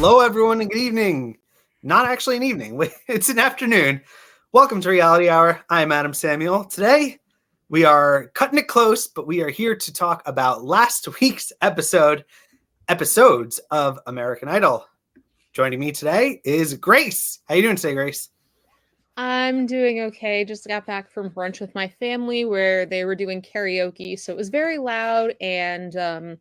Hello, everyone, and good evening. Not actually an evening. It's an afternoon. Welcome to Reality Hour. I'm Adam Samuel. Today, we are cutting it close, but we are here to talk about last week's episodes of American Idol. Joining me today is Grace. How you doing today, Grace? I'm doing okay. Just got back from brunch with my family where they were doing karaoke, so it was very loud, and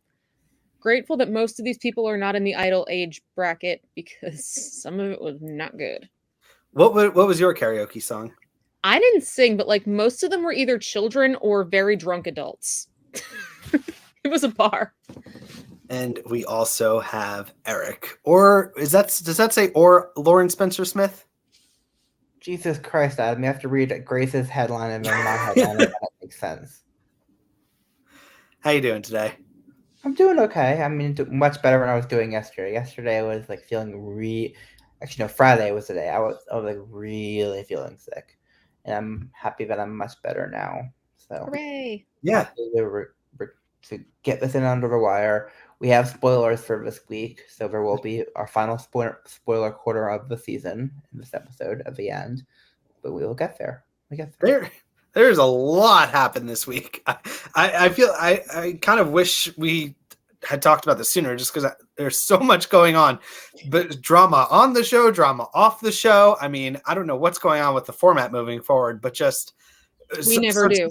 grateful that most of these people are not in the Idol age bracket because some of it was not good. What was your karaoke song? I didn't sing, but like most of them were either children or very drunk adults. It was a bar. And we also have Eric. Or does that say or Lauren Spencer Smith? Jesus Christ, Adam. You have to read Grace's headline and then my headline, and that makes sense. How you doing today? I'm doing okay. I mean, much better than I was doing yesterday. Yesterday I was like feeling Friday was the day I was like really feeling sick, and I'm happy that I'm much better now. So hooray! Yeah, to get this in under the wire. We have spoilers for this week, so there will be our final spoiler quarter of the season in this episode at the end, but we will get there. There's a lot happened this week. I feel I kind of wish we had talked about this sooner, just because there's so much going on. But drama on the show, drama off the show. I mean, I don't know what's going on with the format moving forward, but just we never do.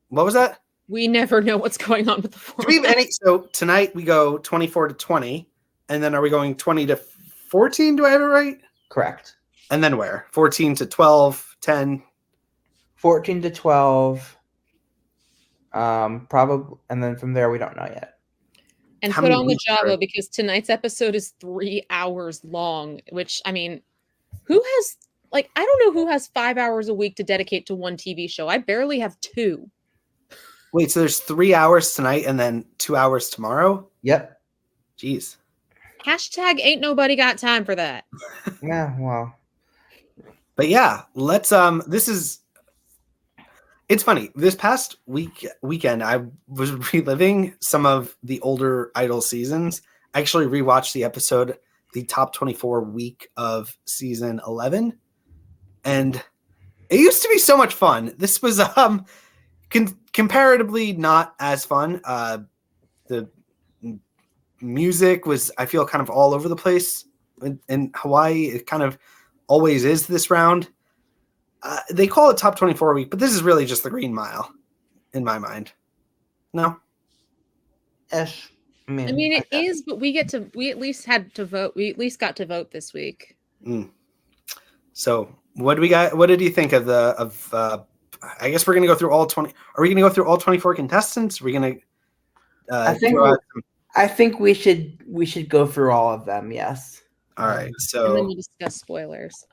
What was that? We never know what's going on with the format. Do we have any? So tonight we go 24 to 20, and then are we going 20 to 14? Do I have it right? Correct. And then where? 14 to 12, 10. 14 to 12, probably, and then from there we don't know yet. And put on the Java because tonight's episode is 3 hours long, which, I mean, I don't know who has 5 hours a week to dedicate to one TV show. I barely have 2. Wait, so there's 3 hours tonight and then 2 hours tomorrow? Yep. Jeez. Hashtag ain't nobody got time for that. Yeah, well. But yeah, let's, it's funny. This past weekend, I was reliving some of the older Idol seasons. I actually rewatched the top 24 week of season 11. And it used to be so much fun. This was comparatively not as fun. The music was, I feel, kind of all over the place. In Hawaii, it kind of always is this round. They call it top 24 week, but this is really just the Green Mile in my mind. No? Ish. I mean, it is, but we at least got to vote this week. So what do we got? What did you think of I guess we're going to go through all 20. Are we going to go through all 24 contestants? Are we going to, I think we should go through all of them. Yes. All right. So, and then we'll discuss spoilers.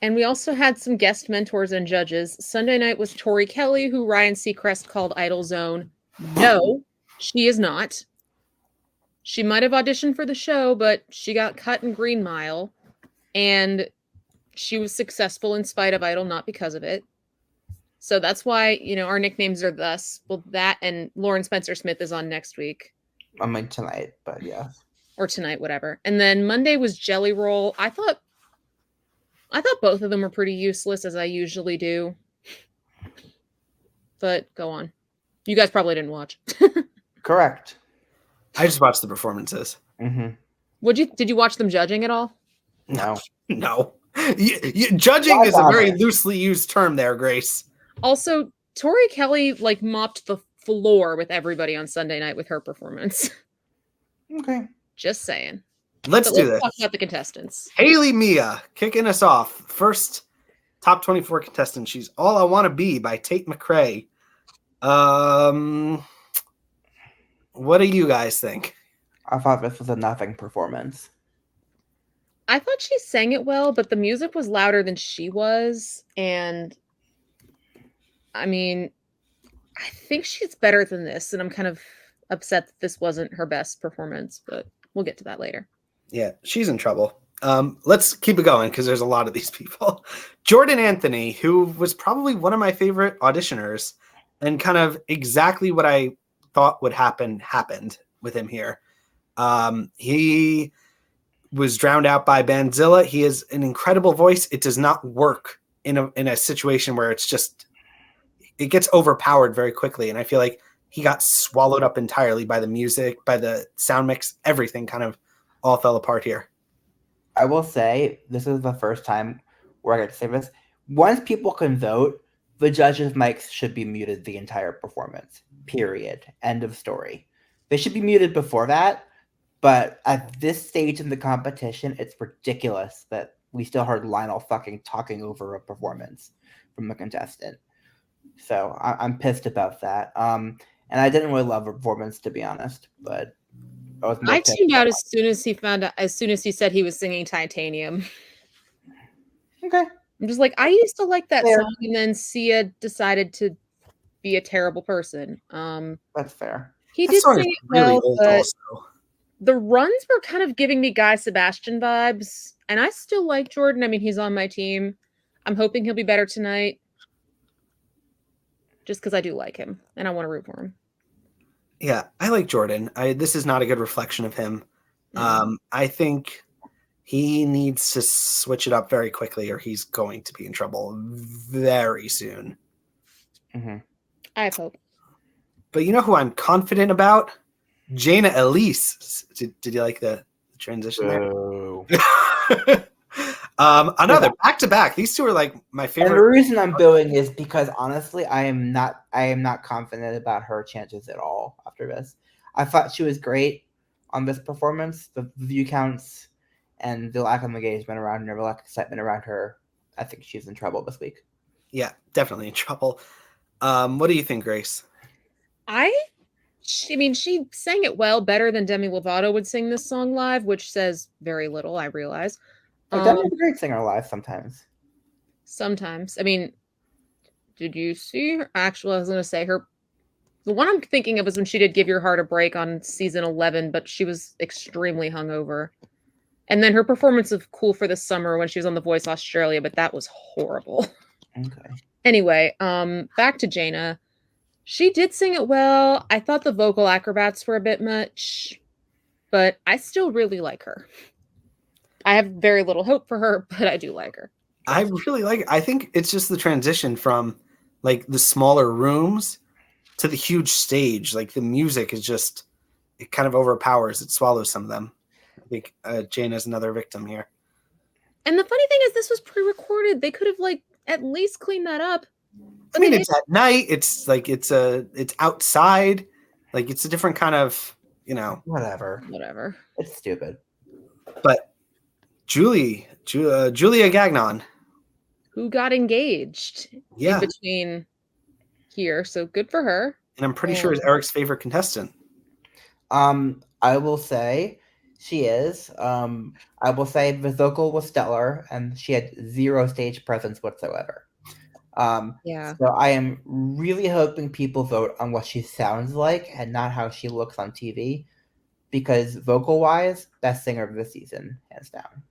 And we also had some guest mentors and judges. Sunday night was Tori Kelly, who Ryan Seacrest called Idol Zone. No, she is not. She might have auditioned for the show, but she got cut in Green Mile. And she was successful in spite of Idol, not because of it. So that's why, our nicknames are thus. Well, that and Lauren Spencer Smith is on next week. I mean, tonight, but yeah. Or tonight, whatever. And then Monday was Jelly Roll. I thought both of them were pretty useless, as I usually do. But go on. You guys probably didn't watch. Correct. I just watched the performances. Mm-hmm. Did you watch them judging at all? No. No. Judging is a very loosely used term there, Grace. Also, Tori Kelly mopped the floor with everybody on Sunday night with her performance. Okay. Just saying. Let's do this. Talk about the contestants. Haley Mia kicking us off. First top 24 contestant. She's All I Want to Be by Tate McRae. What do you guys think? I thought this was a nothing performance. I thought she sang it well, but the music was louder than she was. And I mean, I think she's better than this. And I'm kind of upset that this wasn't her best performance, but we'll get to that later. Yeah, she's in trouble. Let's keep it going because there's a lot of these people. Jordan Anthony, who was probably one of my favorite auditioners and kind of exactly what I thought would happen, happened with him here. He was drowned out by Banzilla. He has an incredible voice. It does not work in a situation where it gets overpowered very quickly. And I feel like he got swallowed up entirely by the music, by the sound mix, everything kind of all fell apart here. I will say this is the first time where I get to say this. Once people can vote, the judges' mics should be muted the entire performance. Period. End of story. They should be muted before that, but at this stage in the competition, it's ridiculous that we still heard Lionel fucking talking over a performance from a contestant. So I'm pissed about that. And I didn't really love her performance, to be honest, but I tuned out as soon as he said he was singing Titanium. Okay. I'm just like, I used to like that Fair. song, and then Sia decided to be a terrible person. That's fair. He That did song sing is it really well, old but also. the runs were kind of giving me Guy Sebastian vibes, and I still like Jordan. I mean, he's on my team. I'm hoping he'll be better tonight, just because I do like him, and I want to root for him. Yeah, I like Jordan. This is not a good reflection of him. I think he needs to switch it up very quickly, or he's going to be in trouble very soon. Mm-hmm. I have hope. But you know who I'm confident about? Jayna Elise. Did you like the transition there? Another back-to-back. These two are like my favorite. And the reason I'm booing is because honestly, I am not confident about her chances at all after this. I thought she was great on this performance. The view counts and the lack of engagement around her, the lack of excitement around her. I think she's in trouble this week. Yeah, definitely in trouble. What do you think, Grace? I mean, she sang it well, better than Demi Lovato would sing this song live, which says very little, I realize. Demi's a great singer live sometimes. Sometimes. I mean, did you see her? Actually, I was going to say her. The one I'm thinking of is when she did Give Your Heart a Break on season 11, but she was extremely hungover. And then her performance of Cool for the Summer when she was on The Voice Australia, but that was horrible. Okay. Anyway, back to Jayna. She did sing it well. I thought the vocal acrobats were a bit much, but I still really like her. I have very little hope for her, but I do like her. I really like it. I think it's just the transition from like the smaller rooms to the huge stage. Like the music is just, it kind of overpowers. It swallows some of them. I think Jayna's another victim here. And the funny thing is this was pre-recorded. They could have like at least cleaned that up. I mean, it's at night. It's like it's outside. Like it's a different kind of, Whatever. It's stupid. But Julia Gagnon, who got engaged in between here, so good for her. And I'm pretty sure is Eric's favorite contestant. I will say she is. I will say the vocal was stellar, and she had zero stage presence whatsoever. So I am really hoping people vote on what she sounds like and not how she looks on TV, because vocal-wise, best singer of the season, hands down.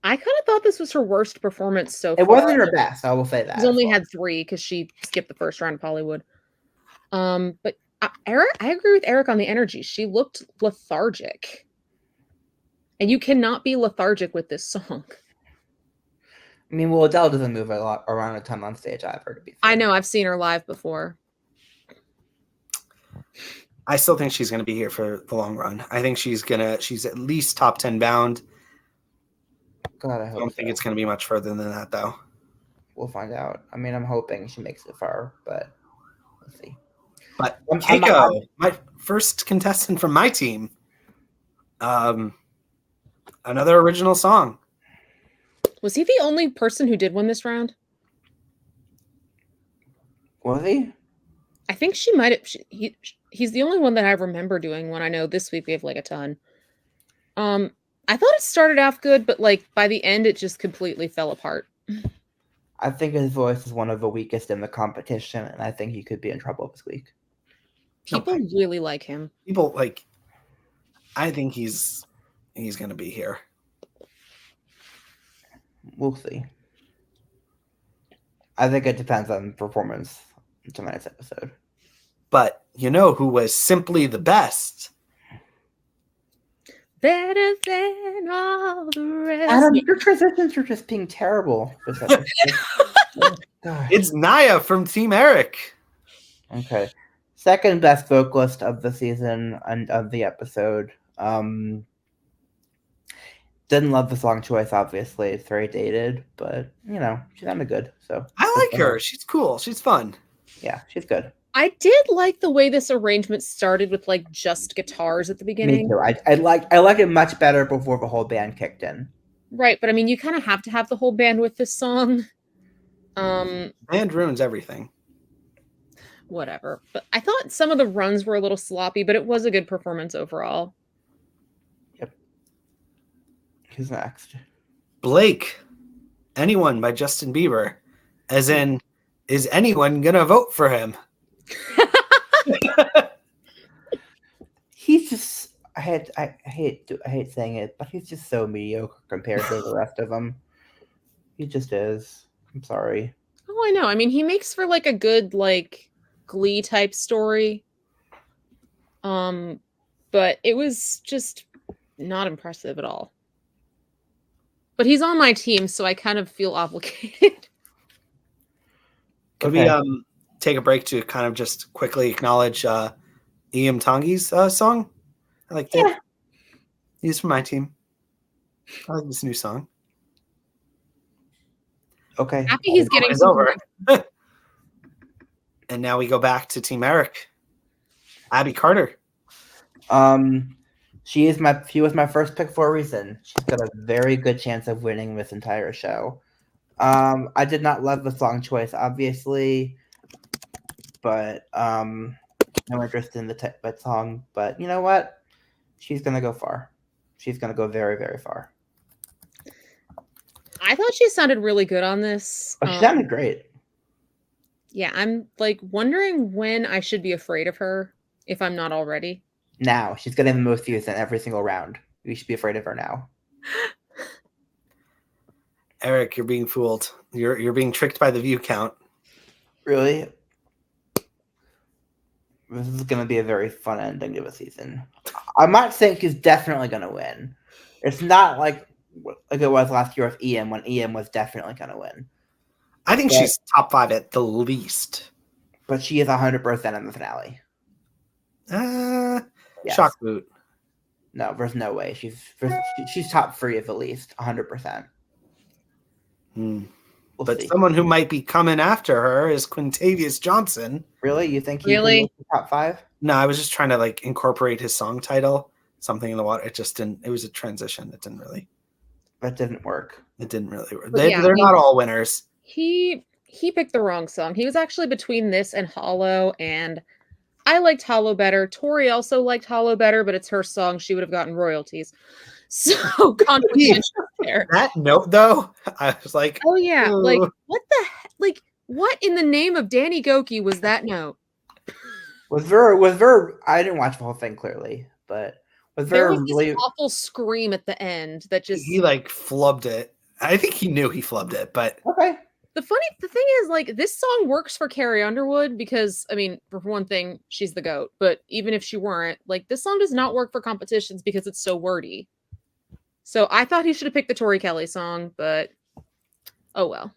I kind of thought this was her worst performance so far. It wasn't her best, I will say that. She's only had 3 because she skipped the first round of Hollywood. But Eric, I agree with Eric on the energy. She looked lethargic. And you cannot be lethargic with this song. I mean, well, Adele doesn't move a lot around a ton on stage. I've heard it before. I know. I've seen her live before. I still think she's going to be here for the long run. I think she's at least top 10 bound. God, I don't think it's going to be much further than that, though. We'll find out. I mean, I'm hoping she makes it far, but let's see. But Kayko, my first contestant from my team, another original song. Was he the only person who did win this round? Was he? I think she might have. He's the only one that I remember doing one. I know this week we have like a ton. I thought it started off good, but like by the end, it just completely fell apart. I think his voice is one of the weakest in the competition, and I think he could be in trouble this week. People really like him. I think he's going to be here. We'll see. I think it depends on performance in tonight's episode. But you know who was simply the best? better than all the rest. Adam, your transitions are just being terrible. Oh, God. It's Naya from Team Eric. Okay. Second best vocalist of the season and of the episode. Didn't love the song choice, obviously. It's very dated, but, you know, she's kind of good. So I like her. She's cool. She's fun. Yeah, she's good. I did like the way this arrangement started with like just guitars at the beginning. Me too. I like it much better before the whole band kicked in. Right, but I mean, you kind of have to have the whole band with this song. Band ruins everything. Whatever. But I thought some of the runs were a little sloppy, but it was a good performance overall. Yep. Who's next? Blake. Anyone by Justin Bieber. As in, is anyone gonna vote for him? He's just I hate saying it, but he's just so mediocre compared to the rest of them. He just is. I'm sorry. Oh, I know. I mean, he makes for like a good like Glee type story. But it was just not impressive at all. But he's on my team, so I kind of feel obligated. Could we take a break to kind of just quickly acknowledge Ian Tongi's song? I like that. Yeah. He's from my team. I like this new song. Okay. Happy he's getting over. And now we go back to Team Eric. Abi Carter. She was my first pick for a reason. She's got a very good chance of winning this entire show. I did not love the song choice, obviously, but no interest in that song. But you know what? She's gonna go far. She's gonna go very, very far. I thought she sounded really good on this. Oh, she sounded great. Yeah, I'm like wondering when I should be afraid of her, if I'm not already. Now. She's getting the most views in every single round. We should be afraid of her now. Eric, you're being fooled. You're being tricked by the view count. Really? This is going to be a very fun ending to a season. I'm not saying she's definitely going to win. It's not like it was last year with Ian, when Ian was definitely going to win. I think she's top 5 at the least. But she is 100% in the finale. Yes. Shock boot. No, there's no way. She's top 3 at the least, 100%. But see. Someone who might be coming after her is Quintavious Johnson. Really? You think he's really top 5? No, I was just trying to like incorporate his song title, Something in the Water. It just didn't. It was a transition. It didn't really. That didn't work. It didn't really work. They're not all winners. He picked the wrong song. He was actually between this and Hollow, and I liked Hollow better. Tori also liked Hollow better, but it's her song. She would have gotten royalties. So contradiction there. That note, though, I was like, oh yeah, like what the heck? Like what in the name of Danny Goki was that note? Was there? I didn't watch the whole thing clearly, but there was this awful scream at the end that just he like flubbed it. I think he knew he flubbed it, but okay. The thing is, like, this song works for Carrie Underwood because, I mean, for one thing, she's the GOAT. But even if she weren't, like, this song does not work for competitions because it's so wordy. So I thought he should have picked the Tori Kelly song, but oh well.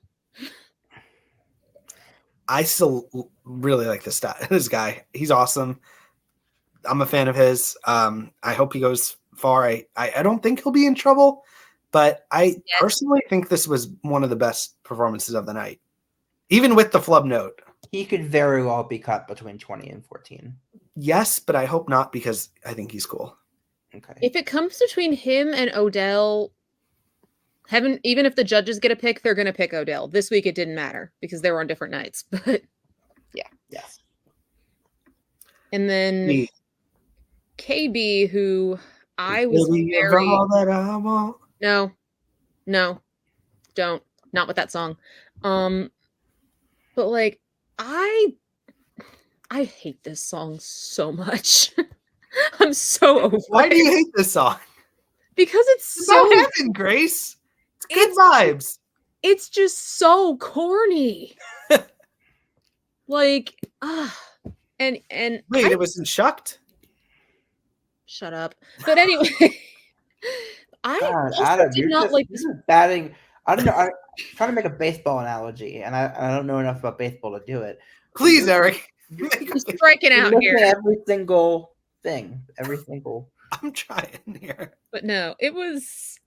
I still really like this guy. He's awesome. I'm a fan of his. I hope he goes far. I don't think he'll be in trouble. But I personally think this was one of the best performances of the night, even with the flub note. He could very well be cut between 20 and 14. Yes, but I hope not because I think he's cool. Okay. If it comes between him and Odell, even if the judges get a pick, they're going to pick Odell. This week it didn't matter because they were on different nights. But yeah. Yes. And then KB, who I was very... all that I want. No, don't. Not with that song. But like, I hate this song so much. I'm so over Why do you hate this song? Because it's so heaven, Grace. It's good vibes. It's just so corny. Like, and wait, it was in Shucked? Shut up. But anyway. I God, also Adam, did not like this. you're batting. I don't know. I'm trying to make a baseball analogy, and I don't know enough about baseball to do it. Please, Eric. You're striking out You're here. missing every single thing. Every single. I'm trying here. But no, it was.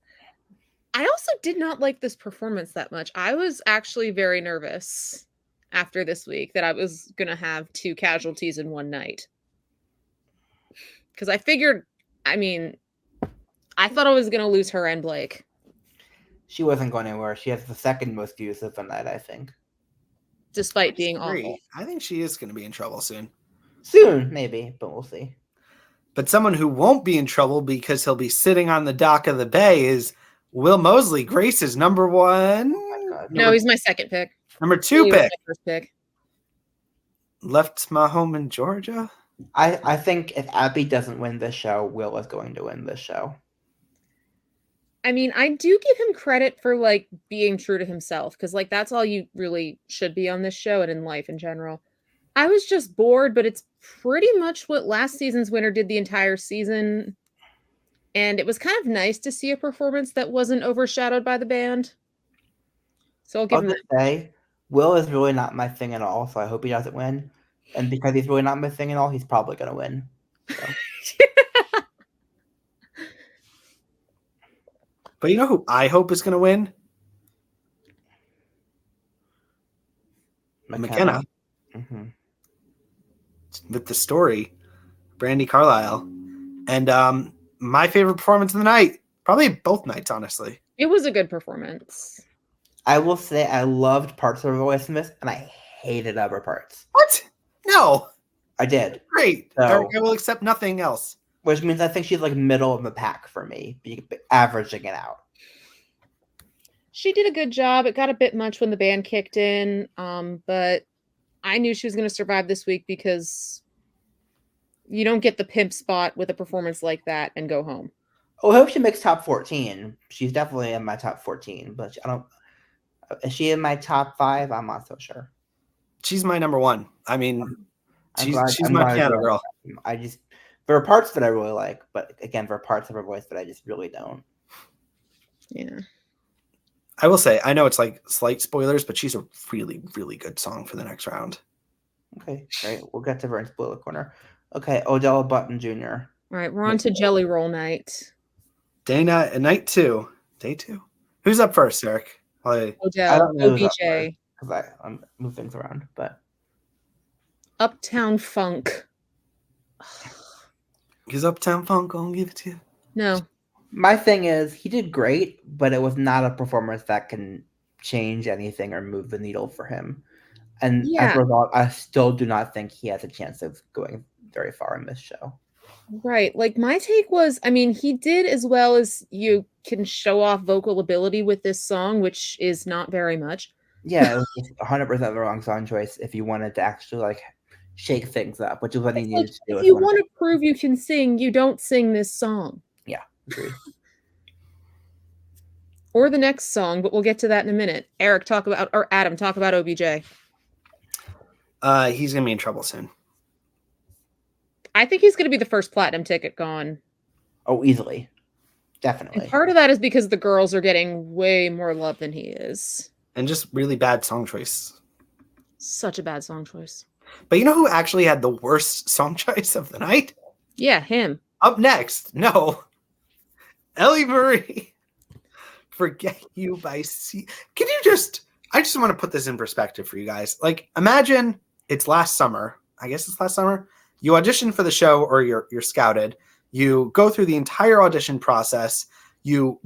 I also did not like this performance that much. I was actually very nervous after this week that I was going to have 2 casualties in one night. Because I figured, I thought I was going to lose her and Blake. She wasn't going anywhere. She has the second most views of the night, I think. Despite being awful. I think she is going to be in trouble soon. Soon, maybe, but we'll see. But someone who won't be in trouble because he'll be sitting on the dock of the bay is Will Moseley, Grace's number 1. Oh my God. No, he's my second pick. Number 2 He was pick. my first pick. Left my home in Georgia. I think if Abi doesn't win this show, Will is going to win this show. I do give him credit for like being true to himself because like that's all you really should be on this show and in life in general. I was just bored, but it's pretty much what last season's winner did the entire season. And it was kind of nice to see a performance that wasn't overshadowed by the band. So I'll give him that. Say, Will is really not my thing at all, so I hope he doesn't win. And because he's really not my thing at all, he's probably going to win. So. But you know who I hope is going to win? McKenna. Mm-hmm. With the story, Brandi Carlisle. And my favorite performance of the night, probably both nights, honestly. It was a good performance. I will say I loved parts of her voice in this, and I hated other parts. What? No. I did. Great. So, I will accept nothing else. Which means I think she's like middle of the pack for me, averaging it out. She did a good job. It got a bit much when the band kicked in, but I knew she was going to survive this week because you don't get the pimp spot with a performance like that and go home. Oh, I hope she makes top 14. She's definitely in my top 14, but I don't. Is she in my top 5? I'm not so sure. She's my number 1. I mean, she's my piano girl. There are parts that I really like, but again, there are parts of her voice that I just really don't. Yeah. I will say, I know it's like slight spoilers, but she's a really, really good song for the next round. Okay, great. We'll get to her in spoiler corner. Okay, Odell Bunton Jr. All right, we're on to Jelly Roll night. Dana, night 2. Day 2. Who's up first, Eric? Odell, OBJ. Because I'm move things around, but Uptown Funk. Because Uptown Funk, I'll give it to you. No. My thing is, he did great, but it was not a performance that can change anything or move the needle for him. And as a result, I still do not think he has a chance of going very far in this show. Right. Like my take was, he did as well as you can show off vocal ability with this song, which is not very much. Yeah, it was 100% the wrong song choice if you wanted to actually like shake things up, which is what he needed to do. If you want to prove you can sing, you don't sing this song. Yeah, agreed. Or the next song, but we'll get to that in a minute. Adam, talk about OBJ. He's going to be in trouble soon. I think he's going to be the first platinum ticket gone. Oh, easily. Definitely. And part of that is because the girls are getting way more love than he is. And just really bad song choice. Such a bad song choice. But you know who actually had the worst song choice of the night? Yeah, him. Up next, no. Elleigh Marie. Forget You by C. Can you I just want to put this in perspective for you guys. Like, imagine it's last summer. I guess it's last summer. You audition for the show or you're scouted. You go through the entire audition process. You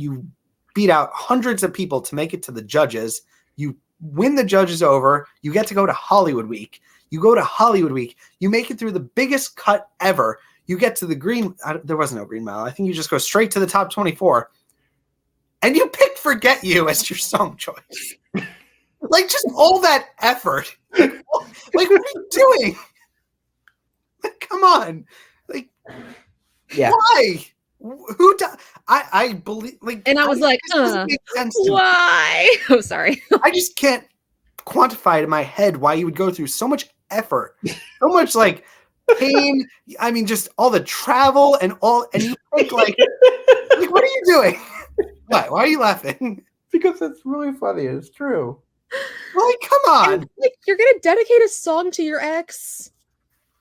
beat out hundreds of people to make it to the judges. You win the judges over. You get to go to Hollywood Week. You go to Hollywood Week. You make it through the biggest cut ever. You get to the green. There wasn't no Green Mile. I think you just go straight to the top 24. And you picked Forget You as your song choice. Like, just all that effort. Like, what are you doing? Like, come on. Like, yeah. Why? Who does? I believe, like, and I was like, why? Oh, sorry. I just can't quantify it in my head why you would go through so much effort, so much like pain. I mean, just all the travel and you think like what are you doing? Why? Why are you laughing? Because it's really funny. It's true. Like, come on. And, like, you're gonna dedicate a song to your ex?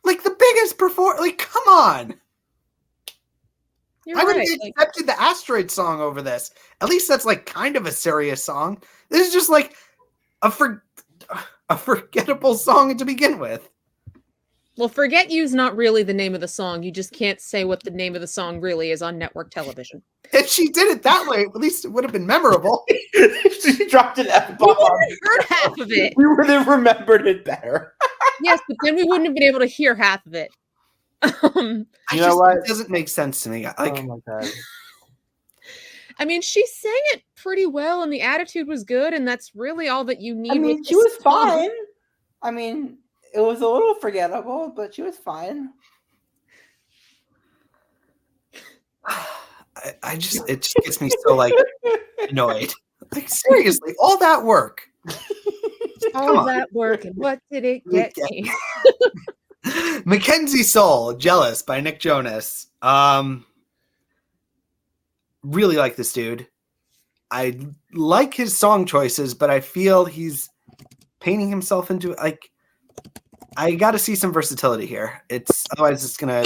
Like, the biggest like, come on. You're I would have right. accepted the Asteroid song over this. At least that's like kind of a serious song. This is just like a forgettable song to begin with. Well, Forget You's not really the name of the song. You just can't say what the name of the song really is on network television. If she did it that way, at least it would have been memorable. She dropped an F-bomb. We would have heard half of it. We would have remembered it better. Yes, but then we wouldn't have been able to hear half of it. You know what? It doesn't make sense to me. Like, Oh my god. I mean, she sang it pretty well, and the attitude was good, and that's really all that you need. I mean, with she this was song. fine. I mean, it was a little forgettable, but she was fine. it just gets me so like annoyed. Like, seriously, all that work. All that work, and what did it get me? MacKenzie Sol, Jealous by Nick Jonas. Really like this dude. I like his song choices, but I feel he's painting himself into like, I got to see some versatility here. Otherwise it's gonna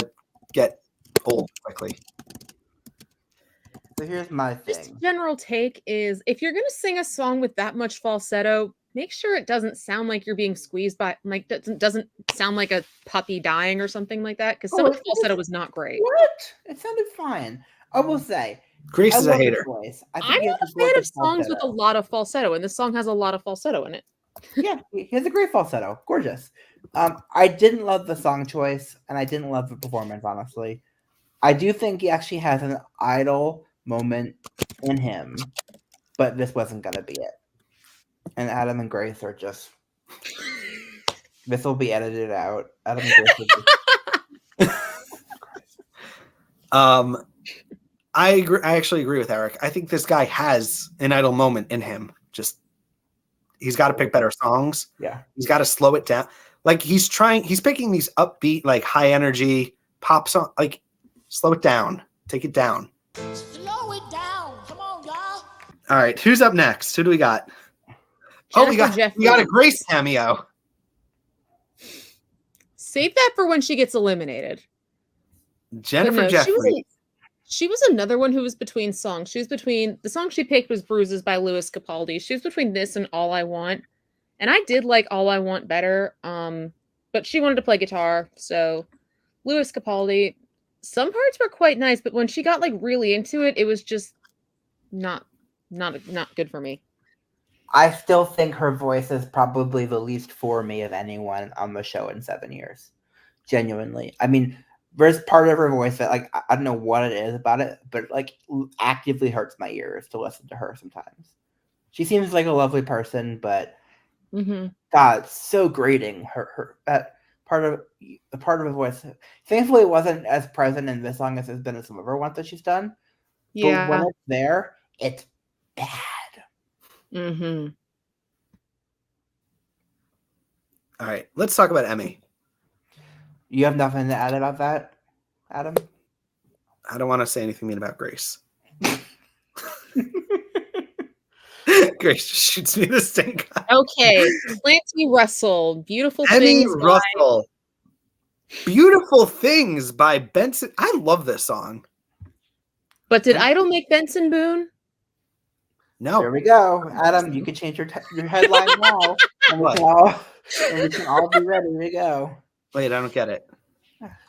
get old quickly. So here's my thing. Just general take is, if you're gonna sing a song with that much falsetto, make sure it doesn't sound like you're being squeezed by, like, doesn't sound like a puppy dying or something like that. Because some of the falsetto was not great. What? It sounded fine. I will say, Grace is a love his hater. voice. I'm not a fan of songs with a lot of falsetto, and this song has a lot of falsetto in it. Yeah, he has a great falsetto. Gorgeous. I didn't love the song choice, and I didn't love the performance, honestly. I do think he actually has an idol moment in him, but this wasn't going to be it. And Adam and Grace are just... This will be edited out. Adam and Grace will be... I agree. I actually agree with Eric. I think this guy has an idol moment in him. Just, he's got to pick better songs. Yeah. He's got to slow it down. Like, he's picking these upbeat, like, high energy pop song. Like, slow it down. Take it down. Slow it down. Come on, y'all. All right. Who's up next? Who do we got? We got a Grace cameo. Save that for when she gets eliminated. Jennifer Jeffries. She was another one who was between songs. She was between, the song she picked was Bruises by Louis Capaldi. She was between this and All I Want. And I did like All I Want better. But she wanted to play guitar. So Louis Capaldi, some parts were quite nice, but when she got like really into it, it was just not good for me. I still think her voice is probably the least for me of anyone on the show in 7 years. Genuinely. I mean, there's part of her voice that, like, I don't know what it is about it, but, like, actively hurts my ears to listen to her sometimes. She seems like a lovely person, but God, it's so grating. Her that part of her voice. Thankfully, it wasn't as present in this song as it's been in some of her ones that she's done. Yeah. But when it's there, it's bad. All right. Let's talk about Emmy. You have nothing to add about that, Adam? I don't want to say anything mean about Grace. Grace just shoots me the stink eye. Okay. Emmy Russell. Beautiful Emmy Things. Russell. Beautiful Things by Benson. I love this song. But did Idol make Benson Boone? No. There we go. Adam, you can change your headline now. And we can all be ready to go. Wait, I don't get it.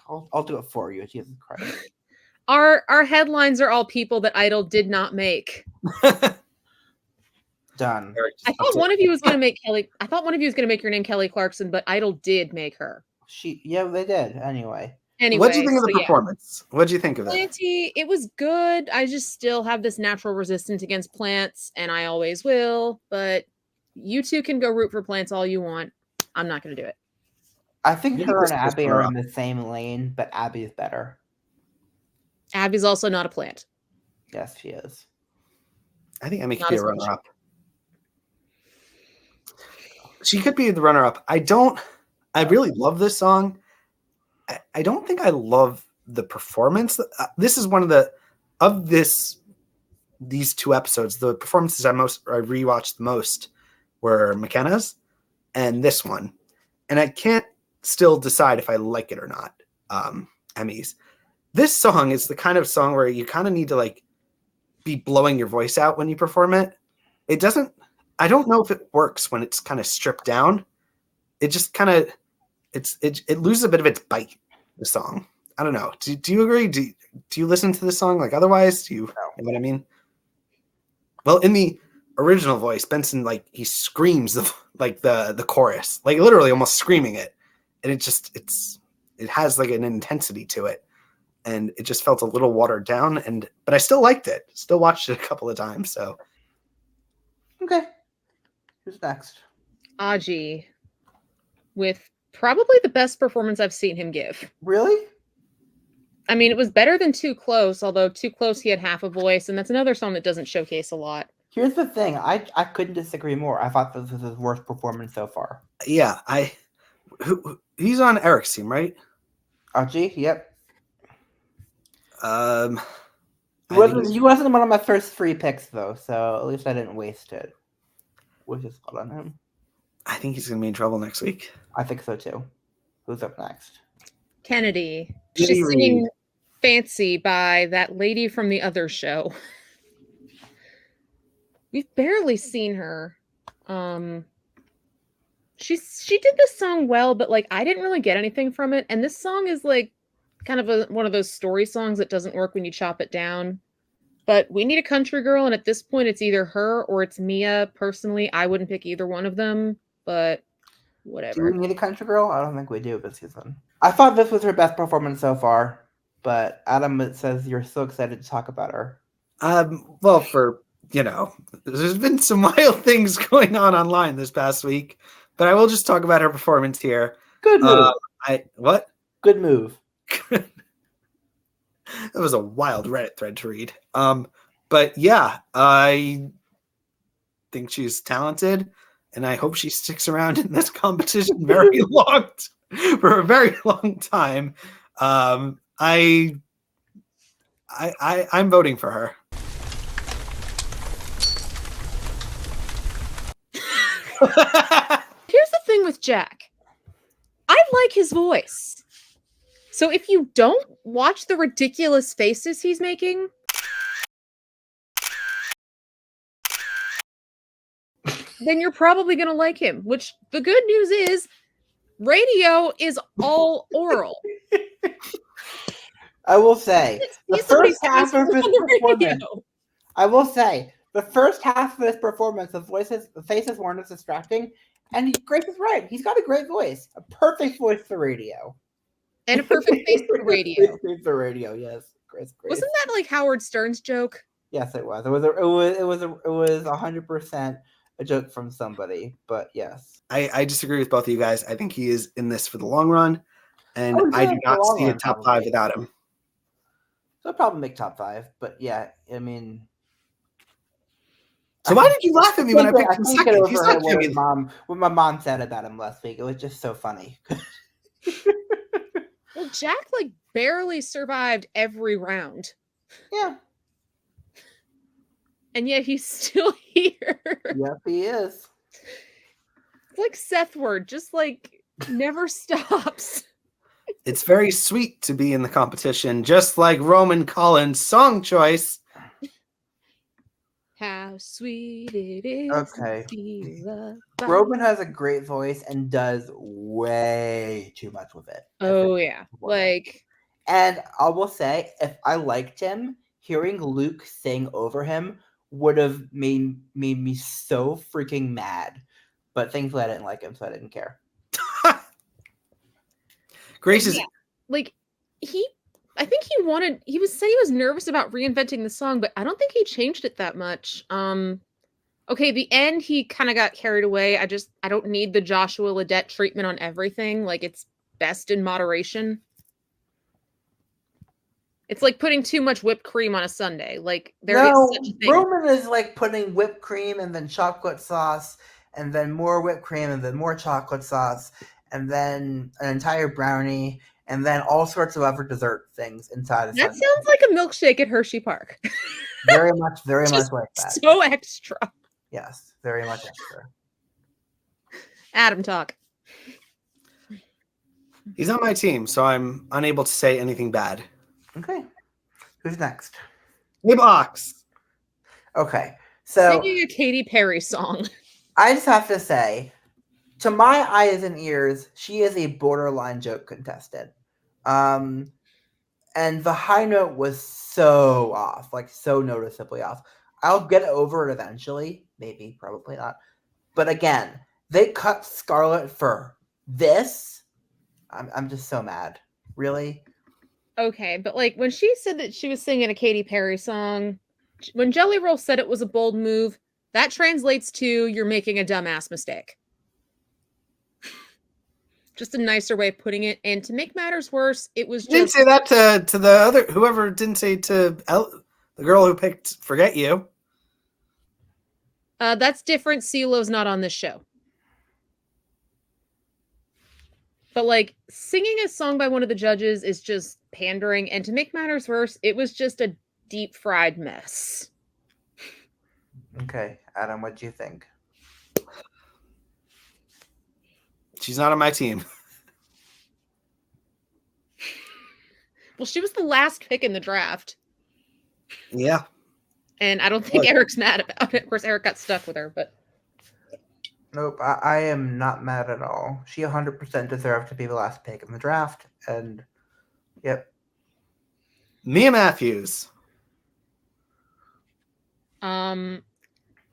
I'll do it for you. Jesus Christ. Our headlines are all people that Idol did not make. Done. I thought one of you was going to make Kelly. I thought one of you was going to make your name Kelly Clarkson, but Idol did make her. Yeah, they did. Anyway. What do you think of the performance? What do you think of it? Planty, it was good. I just still have this natural resistance against plants, and I always will. But you two can go root for plants all you want. I'm not going to do it. I think her and Abi are in the same lane, but Abby is better. Abby's also not a plant. Yes, she is. I think Emmy could be a runner-up. She could be the runner-up. I really love this song. I don't think I love the performance. This is one of this these 2 episodes, the performances I rewatched the most were McKenna's and this one. And I can't still decide if I like it or not. Emmys. This song is the kind of song where you kind of need to like be blowing your voice out when you perform it. I don't know if it works when it's kind of stripped down. It just kind of, it loses a bit of its bite, the song. I don't know. Do you agree? Do you listen to the song like otherwise? Do you know what I mean? Well, in the original voice, Benson, like, he screams the chorus, like literally almost screaming it. And it has like an intensity to it. And it just felt a little watered down, but I still liked it. Still watched it a couple of times. So, okay, who's next? Ajii, with probably the best performance I've seen him give. Really? I mean, it was better than Too Close, although Too Close he had half a voice, and that's another song that doesn't showcase a lot. Here's the thing, I couldn't disagree more. I thought this was his worst performance so far. Yeah, he's on Eric's team, right? Ajii, yep. He wasn't one of my first 3 picks though, so at least I didn't waste it. Which is good on him. I think he's gonna be in trouble next week. I think so too. Who's up next? Kennedy. She's singing Fancy by that lady from the other show. We've barely seen her. She did this song well, but like I didn't really get anything from it. And this song is like kind of one of those story songs that doesn't work when you chop it down. But we need a country girl, and at this point it's either her or it's Mia. Personally, I wouldn't pick either one of them, but whatever. Do we need a country girl? I don't think we do this season. I thought this was her best performance so far, but Adam, it says you're so excited to talk about her. Well, there's been some wild things going on online this past week, but I will just talk about her performance here. Good move. What? Good move. It was a wild Reddit thread to read. But yeah, I think she's talented, and I hope she sticks around in this competition for a very long time. I'm voting for her. Here's the thing with Jack. I like his voice. So if you don't watch the ridiculous faces he's making, then you're probably going to like him, which the good news is radio is all oral. I will say, the first half of this performance, the faces weren't as distracting, and Grace is right. He's got a great voice, a perfect voice for radio. And a perfect face for radio. For radio, yes. Grace. Wasn't that like Howard Stern's joke? Yes, it was. It was 100% a joke from somebody, but yes. I disagree with both of you guys. I think he is in this for the long run, and I do not see a top 5 without him. So I'll probably make top 5, but yeah, I mean. So why did you laugh at me when I picked him second? He's not what my mom said about him last week. It was just so funny. Well, Jack like barely survived every round. Yeah. And yet he's still here. Yep, he is. It's like Seth Ward, just like never stops. It's very sweet to be in the competition, just like Roman Collins' song choice. How sweet it is okay. to be loved by... Roman has a great voice and does way too much with it. Oh, yeah. Like... And I will say, if I liked him, hearing Luke sing over him would have made me so freaking mad. But thankfully I didn't like him, so I didn't care. Grace is... Yeah. Like, I think he said he was nervous about reinventing the song, but I don't think he changed it that much. Okay, the end, he kind of got carried away. I don't need the Joshua Ledette treatment on everything. Like, it's best in moderation. It's like putting too much whipped cream on a sundae. Like, there is such a thing. Roman is like putting whipped cream and then chocolate sauce and then more whipped cream and then more chocolate sauce and then an entire brownie and then all sorts of other dessert things inside of That sounds like a milkshake at Hershey Park. Very much Just like that. so extra. Yes, very much extra. Adam, talk. He's on my team, so I'm unable to say anything bad. Okay. Who's next? KBlocks. Okay. So Singing a Katy Perry song. I just have to say, to my eyes and ears, she is a borderline joke contestant. And the high note was so off, like so noticeably off. I'll get over it eventually. Maybe, probably not. But again, they cut Scarlett for this. I'm just so mad. Really? Okay, but like when she said that she was singing a Katy Perry song, when Jelly Roll said it was a bold move, that translates to you're making a dumbass mistake. Just a nicer way of putting it. And to make matters worse, it was You didn't just say that to the other, whoever didn't say to the girl who picked Forget You. that's different. CeeLo's not on this show. But like singing a song by one of the judges is just pandering. And to make matters worse, it was just a deep fried mess. Okay, Adam, what do you think? She's not on my team. Well, she was the last pick in the draft. Yeah. And I don't think Eric's mad about it. Of course, Eric got stuck with her, but Nope, I am not mad at all. She 100% deserved to be the last pick in the draft, and yep. Mia Matthews.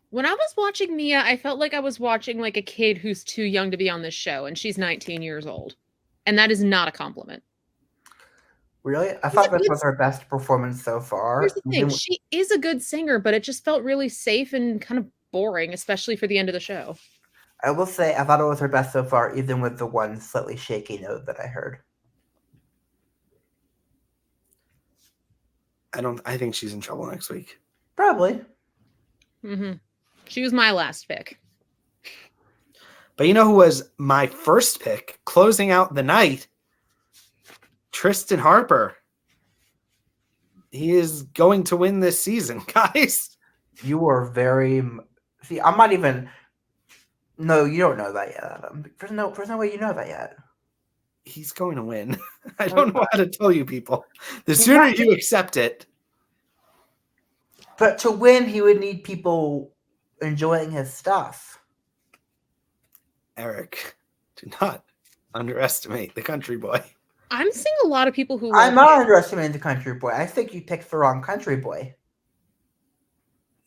when I was watching Mia, I felt like I was watching like a kid who's too young to be on this show, and she's 19 years old. And that is not a compliment. Really? I thought this was her best performance so far. Here's the thing. She is a good singer, but it just felt really safe and kind of boring, especially for the end of the show. I will say I thought it was her best so far, even with the one slightly shaky note that I heard. I think she's in trouble next week. Probably. Mm-hmm. She was my last pick. But you know who was my first pick closing out the night? Triston Harper. He is going to win this season, guys. You are very... See, I'm not even... No, you don't know that yet, Adam. There's no way you know that yet. He's going to win. I don't know how to tell you people. The sooner you accept it. But to win, he would need people enjoying his stuff. Eric, do not underestimate the country boy. I'm seeing a lot of people who... I'm not underestimating the country boy. I think you picked the wrong country boy.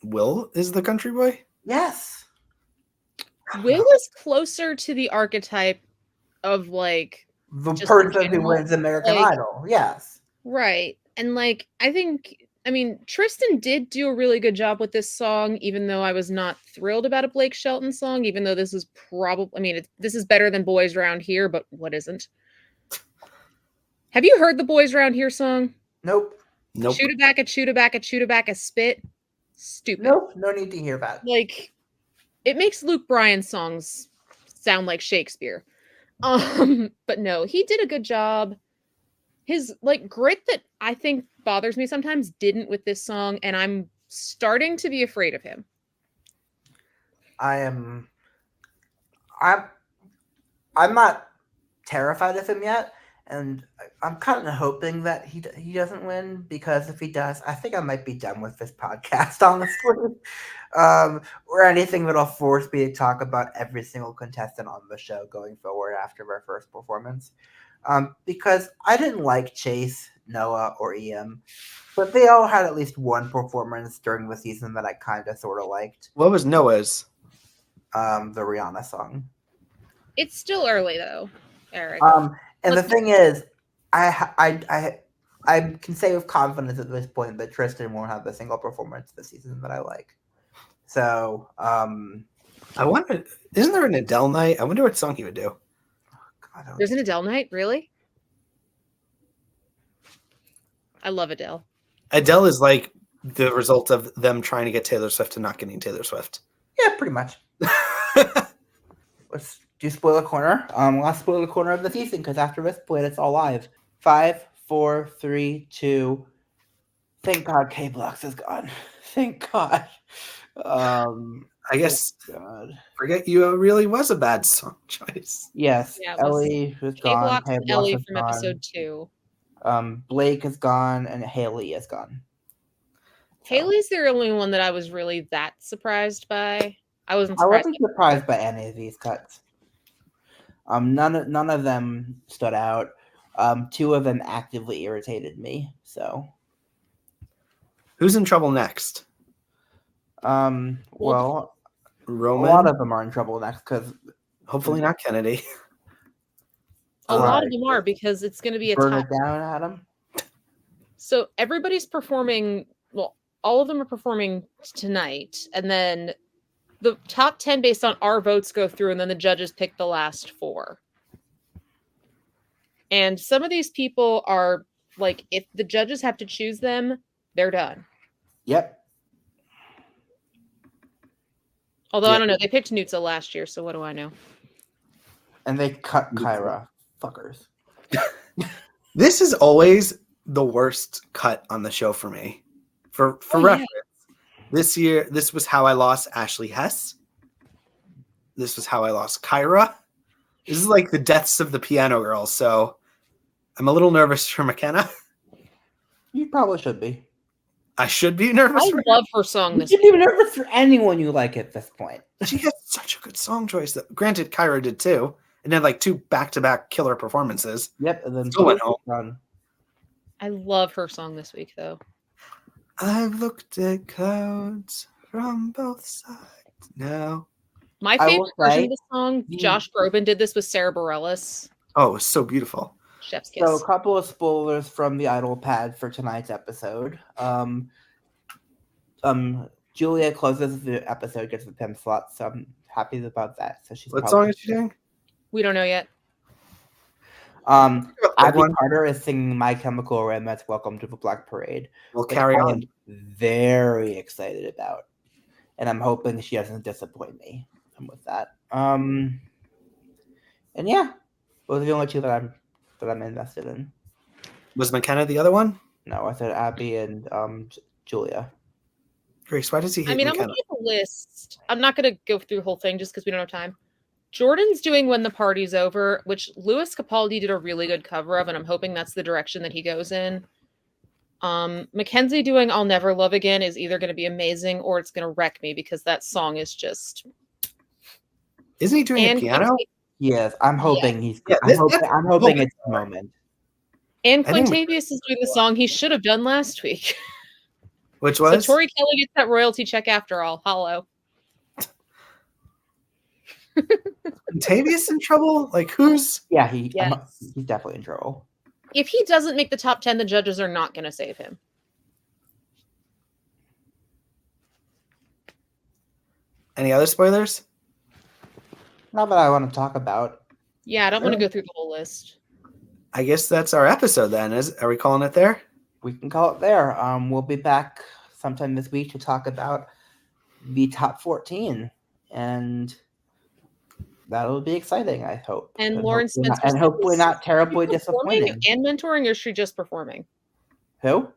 Will is the country boy? Yes. Will is closer to the archetype of like... The person who wins American Idol. Yes. Right. And like, I mean, Triston did do a really good job with this song, even though I was not thrilled about a Blake Shelton song, even though this is probably, I mean, this is better than Boys Round Here, but what isn't? Have you heard the Boys Round Here song? Nope. Shoot a back a spit. Stupid. Nope. No need to hear that. Like, it makes Luke Bryan's songs sound like Shakespeare. But no, he did a good job. His like grit that I think bothers me sometimes didn't with this song, and I'm starting to be afraid of him. I'm not terrified of him yet, and I'm kind of hoping that he doesn't win, because if he does, I think I might be done with this podcast, honestly. Or anything that'll force me to talk about every single contestant on the show going forward after their first performance. Because I didn't like Chase, Noah, or EM, but they all had at least one performance during the season that I kind of sort of liked. What was Noah's? The Rihanna song. It's still early though, Eric. And the thing is, I can say with confidence at this point that Triston won't have a single performance this season that I like. So, I wonder, isn't there an Adele night? I wonder what song he would do. God, There's an Adele night? Really? I love Adele. Adele is like the result of them trying to get Taylor Swift and not getting Taylor Swift. Yeah, pretty much. Let's do spoiler corner. Last spoiler corner of the season, because after this point, it's all live. 5, 4, 3, 2. Thank God KBlocks is gone. Thank God. I guess God. Forget You really was a bad song choice. Yes, Yeah, it was Elleigh is gone. KBlocks and KBlocks Ellie is from gone. episode 2. Blake is gone, and Haley is gone. So, Haley's the only one that I was really that surprised by. I wasn't I surprised. wasn't surprised by any of these cuts. None of them stood out. 2 of them actively irritated me. So, Who's in trouble next? well, Roman? a lot of them are in trouble next because Hopefully not Kennedy. A lot of them are, because it's going to be a burn top. it down, Adam. So everybody's performing. Well, all of them are performing tonight, and then the top 10 based on our votes go through, and then the judges pick the last 4. And some of these people are like, if the judges have to choose them, they're done. Yep. Although I don't know, they picked Nutza last year, so what do I know? And they cut Kyra. Fuckers. This is always the worst cut on the show for me. For reference, this year, this was how I lost Ashley Hess. This was how I lost Kyra. This is like the deaths of the piano girls, so I'm a little nervous for McKenna. You probably should be. I should be nervous. I love her song You this should be nervous for anyone you like at this point. She has such a good song choice. Granted, Kyra did too, and then like 2 back-to-back killer performances. Yep, and then Still went home. I love her song this week, though. I've looked at clouds from both sides now. My I favorite will version say- of the song, Josh Groban did this with Sarah Bareilles. Oh, it was so beautiful. Chef's kiss. So a couple of spoilers from the Idol pad for tonight's episode. Julia closes the episode, gets the 10 slot, so I'm happy about that. So she's What song is she doing? We don't know yet. Abi Carter is singing My Chemical Romance, Welcome to the Black Parade. We'll which carry I on. am very excited about. And I'm hoping she doesn't disappoint me with that. And yeah, those are the only 2 that I'm invested in. Was McKenna the other one? No, I said Abby and Julia. Grace, why does he hate I'm McKenna? looking at the list. I'm not going to go through the whole thing just because we don't have time. Jordan's doing When the Party's Over, which Louis Capaldi did a really good cover of, and I'm hoping that's the direction that he goes in. McKenzie doing I'll Never Love Again is either going to be amazing or it's going to wreck me because that song is just... Isn't he doing the piano? Yes, I'm hoping he's. Yeah, I'm hoping it's the moment. And I think Quintavious is doing the song he should have done last week. Which was? So Tori Kelly gets that royalty check after all. Hollow. Quintavious in trouble? Like, who's... Yeah, Yes. he's definitely in trouble. If he doesn't make the top 10, the judges are not going to save him. Any other spoilers? Not that I want to talk about. Yeah, I don't want to go through the whole list. I guess that's our episode then. Are we calling it there? We can call it there. We'll be back sometime this week to talk about the top 14, and that'll be exciting. I hope. And Lauren Spencer, and hopefully not terribly performing disappointing. and mentoring, or is she just performing? Who?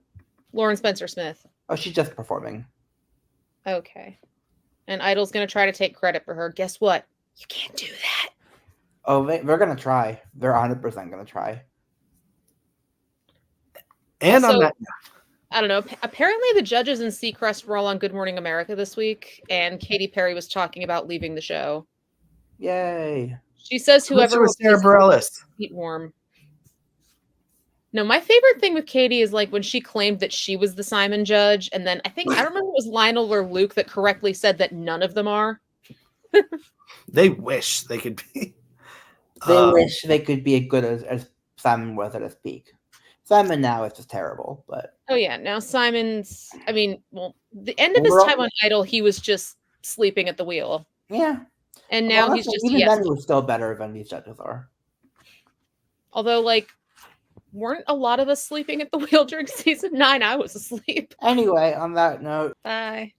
Lauren Spencer Smith. Oh, she's just performing. Okay. And Idol's going to try to take credit for her. Guess what? You can't do that. Oh, they're gonna try. They're 100% gonna try. And Also, on that, I don't know. Apparently, the judges in Seacrest were all on Good Morning America this week, and Katy Perry was talking about leaving the show. Yay! She says whoever was Sarah Bareilles. keep warm. No, my favorite thing with Katy is like when she claimed that she was the Simon judge, and then I don't remember if it was Lionel or Luke that correctly said that none of them are. They wish they could be. They wish they could be as good as Simon was at his peak. Simon now is just terrible, but Oh yeah, now Simon's. I mean, well, the end of his time on Idol, he was just sleeping at the wheel, yeah. and now he's just even yes. then he was still better than these judges are. Although, like, weren't a lot of us sleeping at the wheel during season 9? I was asleep. Anyway, on that note. Bye.